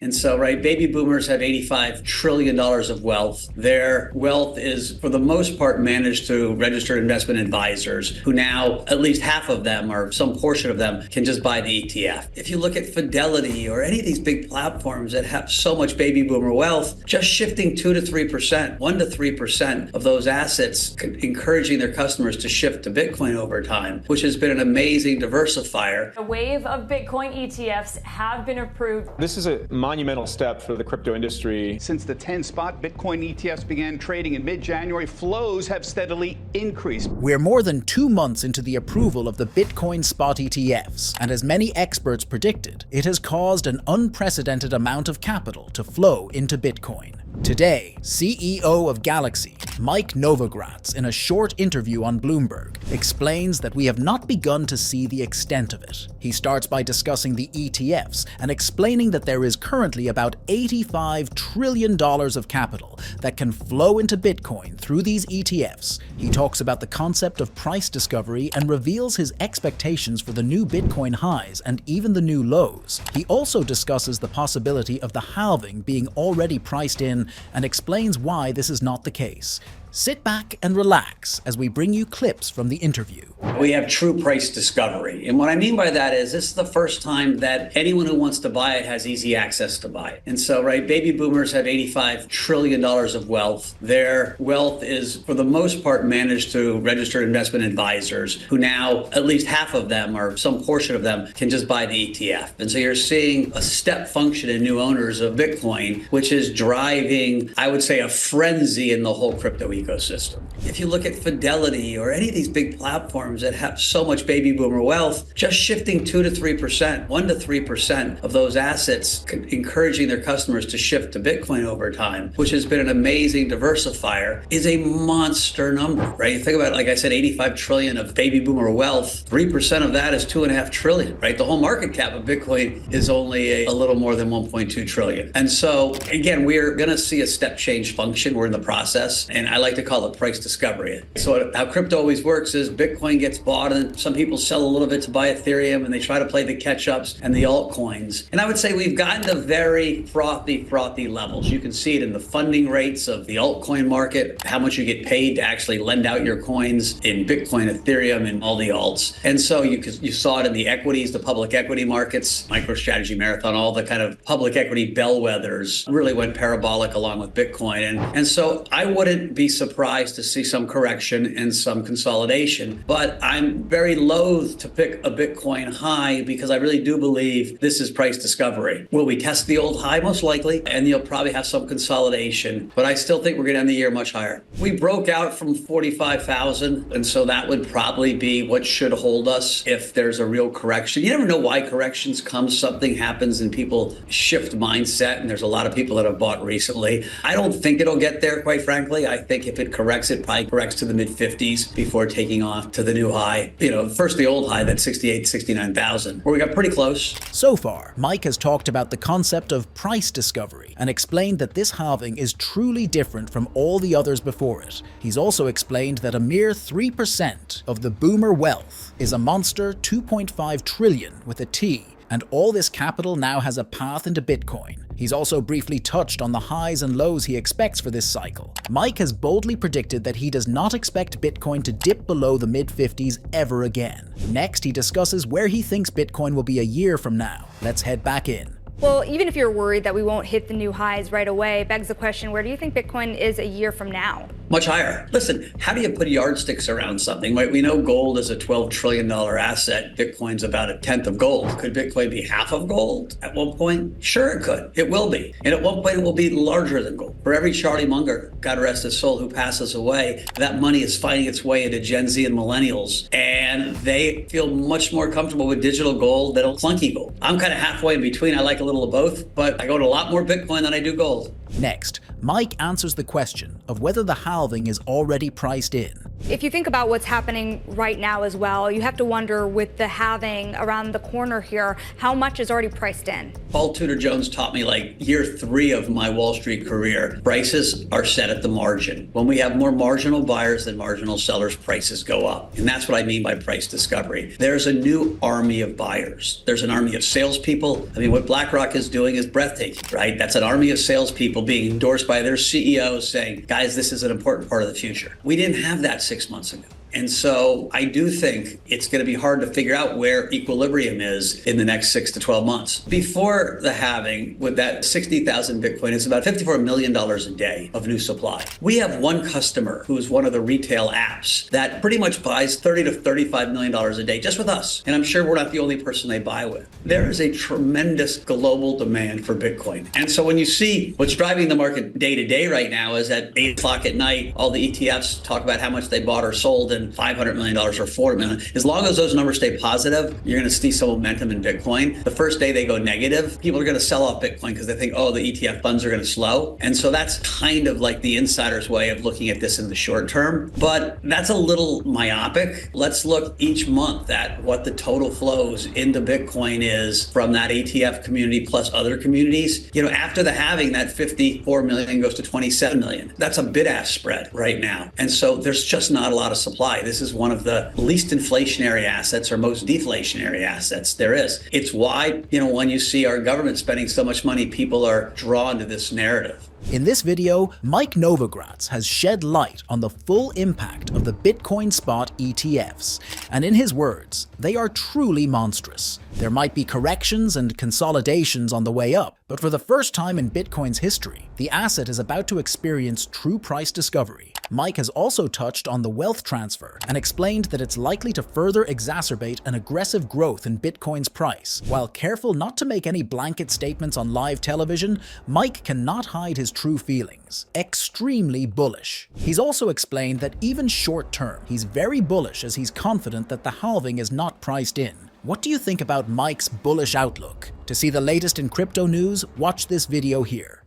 And so, right, baby boomers have $85 trillion of wealth. Their wealth is, for the most part, managed through registered investment advisors who now, at least half of them or some portion of them, can just buy the ETF. If you look at Fidelity or any of these big platforms that have so much baby boomer wealth, just shifting 2 to 3%, 1 to 3% of those assets, encouraging their customers to shift to Bitcoin over time, which has been an amazing diversifier. A wave of Bitcoin ETFs have been approved. This is a monumental step for the crypto industry. Since the 10-spot Bitcoin ETFs began trading in mid-January, flows have steadily increased. We're more than 2 months into the approval of the Bitcoin spot ETFs, and as many experts predicted, it has caused an unprecedented amount of capital to flow into Bitcoin. Today, CEO of Galaxy, Mike Novogratz, in a short interview on Bloomberg, explains that we have not begun to see the extent of it. He starts by discussing the ETFs and explaining that there is currently about $85 trillion of capital that can flow into Bitcoin through these ETFs. He talks about the concept of price discovery and reveals his expectations for the new Bitcoin highs and even the new lows. He also discusses the possibility of the halving being already priced in and explains why this is not the case. Sit back and relax as we bring you clips from the interview. We have true price discovery. And what I mean by that is this is the first time that anyone who wants to buy it has easy access to buy it. And so, right, baby boomers have $85 trillion of wealth. Their wealth is, for the most part, managed through registered investment advisors who now, at least half of them or some portion of them, can just buy the ETF. And so you're seeing a step function in new owners of Bitcoin, which is driving, I would say, a frenzy in the whole crypto ecosystem. If you look at Fidelity or any of these big platforms that have so much baby boomer wealth, just shifting 2 to 3%, 1 to 3% of those assets, encouraging their customers to shift to Bitcoin over time, which has been an amazing diversifier, is a monster number, right? You think about it, like I said, 85 trillion of baby boomer wealth, 3% of that is 2.5 trillion, right? The whole market cap of Bitcoin is only a little more than 1.2 trillion. And so, again, we're going to see a step change function. We're in the process, and I like to call it price discovery. So how crypto always works is Bitcoin gets bought and some people sell a little bit to buy Ethereum and they try to play the catch-ups and the altcoins. And I would say we've gotten to very frothy levels. You can see it in the funding rates of the altcoin market, how much you get paid to actually lend out your coins in Bitcoin, Ethereum, and all the alts. And so you saw it in the equities, the public equity markets, MicroStrategy, Marathon, all the kind of public equity bellwethers really went parabolic along with Bitcoin. And so I wouldn't be surprised to see some correction and some consolidation, but I'm very loath to pick a Bitcoin high because I really do believe this is price discovery. Will we test the old high? Most likely, and you'll probably have some consolidation, but I still think we're going to end the year much higher. We broke out from 45,000, and so that would probably be what should hold us if there's a real correction. You never know why corrections come. Something happens and people shift mindset, and there's a lot of people that have bought recently. I don't think it'll get there, quite frankly. I think if it corrects, it probably corrects to the mid-50s before taking off to the new high. You know, first the old high, that 68, 69,000, where we got pretty close. So far, Mike has talked about the concept of price discovery and explained that this halving is truly different from all the others before it. He's also explained that a mere 3% of the boomer wealth is a monster 2.5 trillion with a T, and all this capital now has a path into Bitcoin. He's also briefly touched on the highs and lows he expects for this cycle. Mike has boldly predicted that he does not expect Bitcoin to dip below the mid-50s ever again. Next, he discusses where he thinks Bitcoin will be a year from now. Let's head back in. Well, even if you're worried that we won't hit the new highs right away, begs the question, where do you think Bitcoin is a year from now? Much higher. Listen, how do you put yardsticks around something? Right? We know gold is a $12 trillion asset. Bitcoin's about 1/10 of gold. Could Bitcoin be half of gold at one point? Sure it could. It will be. And at one point it will be larger than gold. For every Charlie Munger, God rest his soul, who passes away, that money is finding its way into Gen Z and millennials. And they feel much more comfortable with digital gold than clunky gold. I'm kind of halfway in between. I like a little of both, but I go to a lot more Bitcoin than I do gold. Next, Mike answers the question of whether the halving is already priced in. If you think about what's happening right now as well, you have to wonder with the halving around the corner here, how much is already priced in? Paul Tudor Jones taught me like year 3 of my Wall Street career. Prices are set at the margin. When we have more marginal buyers than marginal sellers, prices go up. And that's what I mean by price discovery. There's a new army of buyers. There's an army of salespeople. I mean, what BlackRock is doing is breathtaking, right? That's an army of salespeople being endorsed by their CEOs saying, guys, this is an important part of the future. We didn't have that 6 months ago. And so I do think it's going to be hard to figure out where equilibrium is in the next 6 to 12 months. Before the halving, with that 60,000 Bitcoin, it's about $54 million a day of new supply. We have one customer who's one of the retail apps that pretty much buys $30 to $35 million a day just with us. And I'm sure we're not the only person they buy with. There is a tremendous global demand for Bitcoin. And so when you see what's driving the market day to day right now is at 8 o'clock at night, all the ETFs talk about how much they bought or sold, and $500 million or $400 million. As long as those numbers stay positive, you're going to see some momentum in Bitcoin. The first day they go negative, people are going to sell off Bitcoin because they think, oh, the ETF funds are going to slow. And so that's kind of like the insider's way of looking at this in the short term. But that's a little myopic. Let's look each month at what the total flows into Bitcoin is from that ETF community plus other communities. You know, after the halving, that 54 million goes to 27 million. That's a bid-ask spread right now. And so there's just not a lot of supply. This is one of the least inflationary assets or most deflationary assets there is. It's why, you know, when you see our government spending so much money, people are drawn to this narrative. In this video, Mike Novogratz has shed light on the full impact of the Bitcoin spot ETFs, and in his words, they are truly monstrous. There might be corrections and consolidations on the way up, but for the first time in Bitcoin's history, the asset is about to experience true price discovery. Mike has also touched on the wealth transfer and explained that it's likely to further exacerbate an aggressive growth in Bitcoin's price. While careful not to make any blanket statements on live television, Mike cannot hide his true feelings. Extremely bullish. He's also explained that even short term, he's very bullish as he's confident that the halving is not priced in. What do you think about Mike's bullish outlook? To see the latest in crypto news, watch this video here.